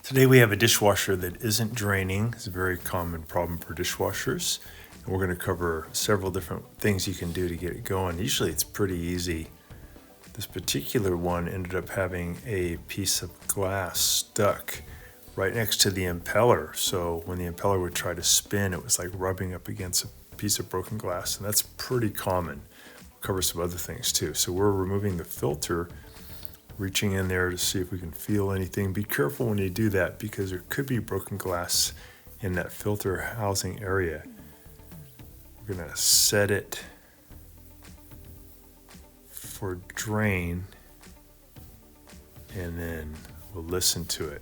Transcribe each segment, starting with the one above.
Today we have a dishwasher that isn't draining. It's a very common problem for dishwashers. And we're going to cover several different things you can do to get it going. Usually it's pretty easy. This particular one ended up having a piece of glass stuck right next to the impeller. So when the impeller would try to spin, it was like rubbing up against a piece of broken glass. And that's pretty common. We'll cover some other things too. So we're removing the filter, reaching in there to see if we can feel anything. Be careful when you do that because there could be broken glass in that filter housing area. We're gonna set it for drain and then we'll listen to it.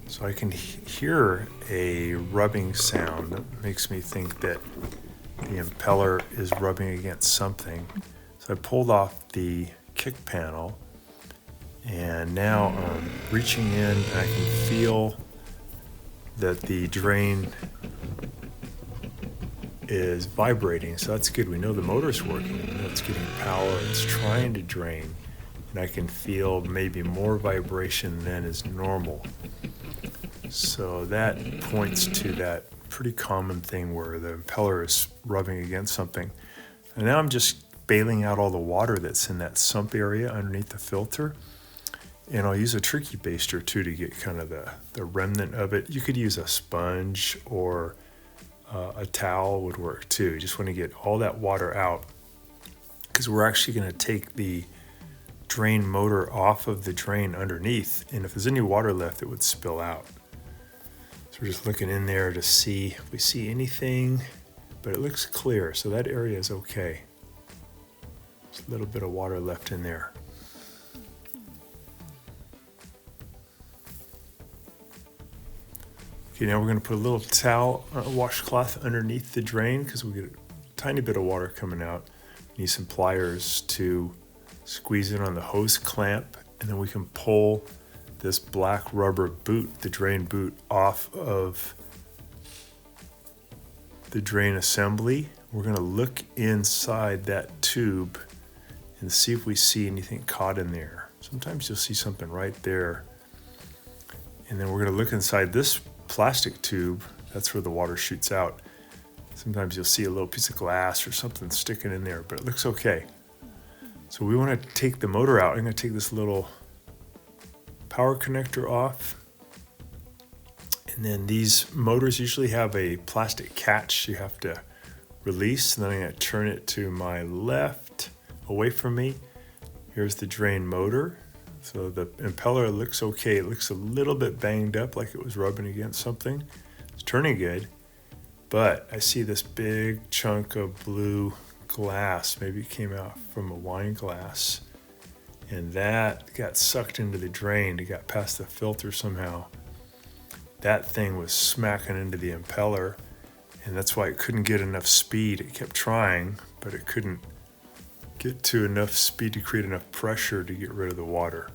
So I can hear a rubbing sound that makes me think that the impeller is rubbing against something. So I pulled off the kick panel and now I'm reaching in and I can feel that the drain is vibrating. So that's good. We know the motor's working. We know it's getting power. It's trying to drain. And I can feel maybe more vibration than is normal. So that points to that pretty common thing where the impeller is rubbing against something. And now I'm just bailing out all the water that's in that sump area underneath the filter. And I'll use a turkey baster too to get kind of the remnant of it. You could use a sponge or a towel would work too. You just want to get all that water out because we're actually going to take the drain motor off of the drain underneath. And if there's any water left, it would spill out. So we're just looking in there to see if we see anything, but it looks clear. So that area is okay. A little bit of water left in there. Okay, now we're going to put a little towel, washcloth underneath the drain because we get a tiny bit of water coming out. Need some pliers to squeeze in on the hose clamp, and then we can pull this black rubber boot, the drain boot, off of the drain assembly. We're going to look inside that tube and see if we see anything caught in there. Sometimes you'll see something right there. And then we're gonna look inside this plastic tube. That's where the water shoots out. Sometimes you'll see a little piece of glass or something sticking in there, but it looks okay. So we wanna take the motor out. I'm gonna take this little power connector off. And then these motors usually have a plastic catch you have to release. And then I'm gonna turn it to my left, away from me. Here's the drain motor. So the impeller looks okay. It looks a little bit banged up like it was rubbing against something. It's turning good, but I see this big chunk of blue glass. Maybe it came out from a wine glass and that got sucked into the drain. It got past the filter somehow. That thing was smacking into the impeller and that's why it couldn't get enough speed. It kept trying, but it couldn't get to enough speed to create enough pressure to get rid of the water.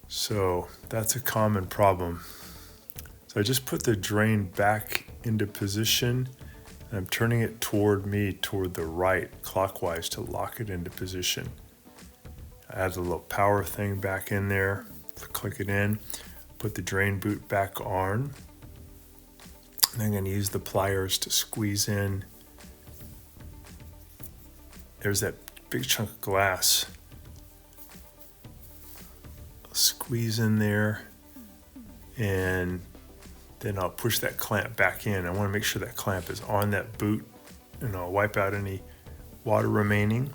So that's a common problem. So I just put the drain back into position and I'm turning it toward me, toward the right, clockwise to lock it into position. I add the little power thing back in there, click it in, put the drain boot back on. And I'm going to use the pliers to squeeze in. There's that big chunk of glass. I'll squeeze in there and then I'll push that clamp back in. I want to make sure that clamp is on that boot and I'll wipe out any water remaining.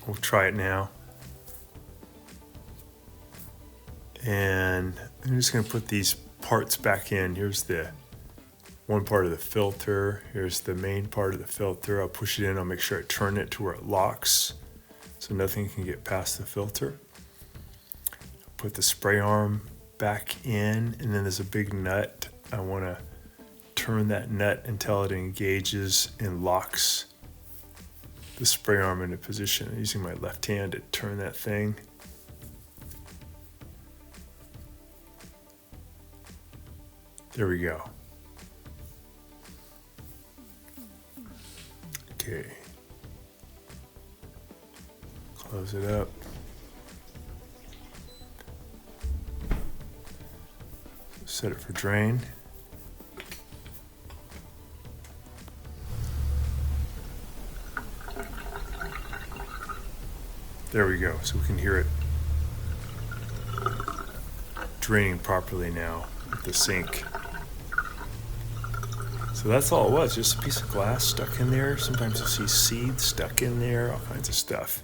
We'll try it now. And I'm just going to put these parts back in. Here's the one part of the filter. Here's the main part of the filter. I'll push it in. I'll make sure I turn it to where it locks so nothing can get past the filter. Put the spray arm back in, and then there's a big nut. I want to turn that nut until it engages and locks the spray arm into position. I'm using my left hand to turn that thing. There we go. Okay. Close it up. Set it for drain. There we go, so we can hear it draining properly now with the sink. So that's all it was, just a piece of glass stuck in there. Sometimes you'll see seeds stuck in there, all kinds of stuff.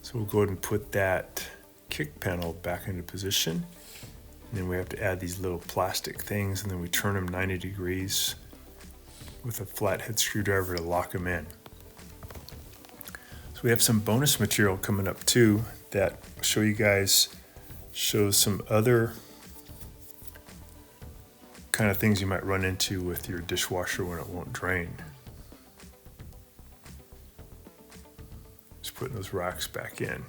So we'll go ahead and put that kick panel back into position. And then we have to add these little plastic things, and then we turn them 90 degrees with a flathead screwdriver to lock them in. So we have some bonus material coming up too that I'll show you guys, shows some other kind of things you might run into with your dishwasher when it won't drain. Just putting those racks back in.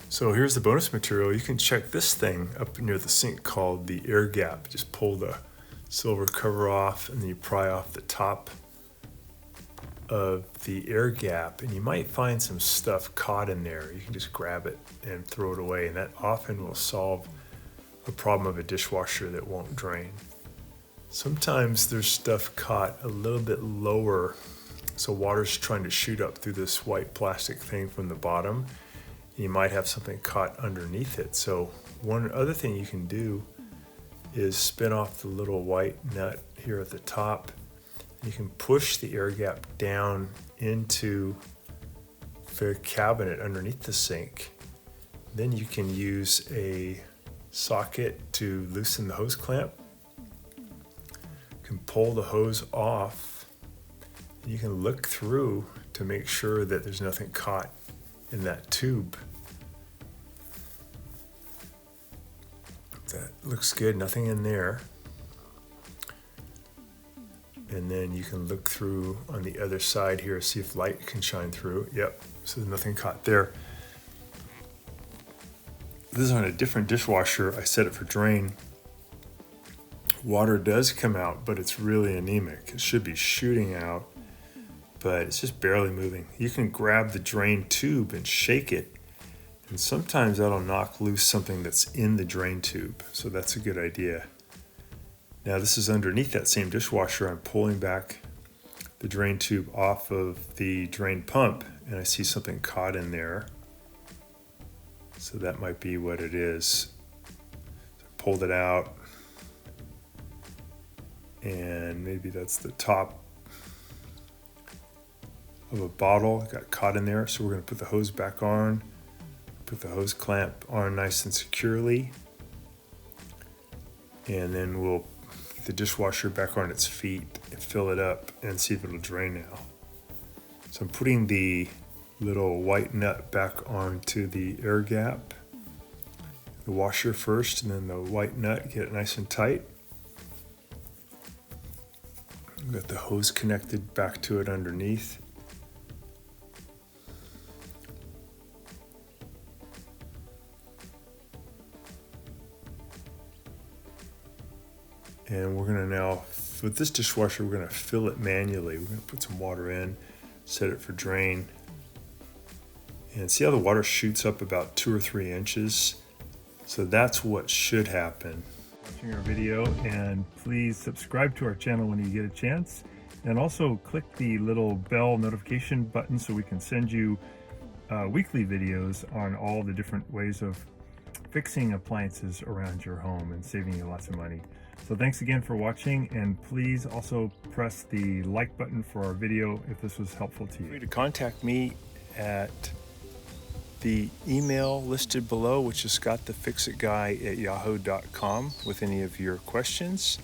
So here's the bonus material. You can check this thing up near the sink called the air gap. Just pull the silver cover off and then you pry off the top of the air gap, and you might find some stuff caught in there. You can just grab it and throw it away, and that often will solve a problem of a dishwasher that won't drain. Sometimes there's stuff caught a little bit lower, so water's trying to shoot up through this white plastic thing from the bottom. You might have something caught underneath it. So one other thing you can do is spin off the little white nut here at the top. You can push the air gap down into the cabinet underneath the sink. Then you can use a socket to loosen the hose clamp. You can pull the hose off. And you can look through to make sure that there's nothing caught in that tube. That looks good, nothing in there. And then you can look through on the other side here, see if light can shine through. Yep, so there's nothing caught there. This is on a different dishwasher. I set it for drain. Water does come out, but it's really anemic. It should be shooting out, but it's just barely moving. You can grab the drain tube and shake it, and sometimes that'll knock loose something that's in the drain tube. So that's a good idea. Now this is underneath that same dishwasher. I'm pulling back the drain tube off of the drain pump, and I see something caught in there. So that might be what it is. So I pulled it out, and maybe that's the top of a bottle. It got caught in there. So we're going to put the hose back on, put the hose clamp on nice and securely, and then we'll get the dishwasher back on its feet and fill it up and see if it'll drain now. So I'm putting the little white nut back onto the air gap, the washer first, and then the white nut, get it nice and tight. We've got the hose connected back to it underneath. And we're gonna now, with this dishwasher, we're gonna fill it manually. We're gonna put some water in, set it for drain, and see how the water shoots up about 2 or 3 inches. So that's what should happen. Watching our video, and please subscribe to our channel when you get a chance, and also click the little bell notification button so we can send you weekly videos on all the different ways of fixing appliances around your home and saving you lots of money. So thanks again for watching, and please also press the like button for our video if this was helpful to you. Feel free to contact me at the email listed below, which is scottthefixitguy@yahoo.com, with any of your questions.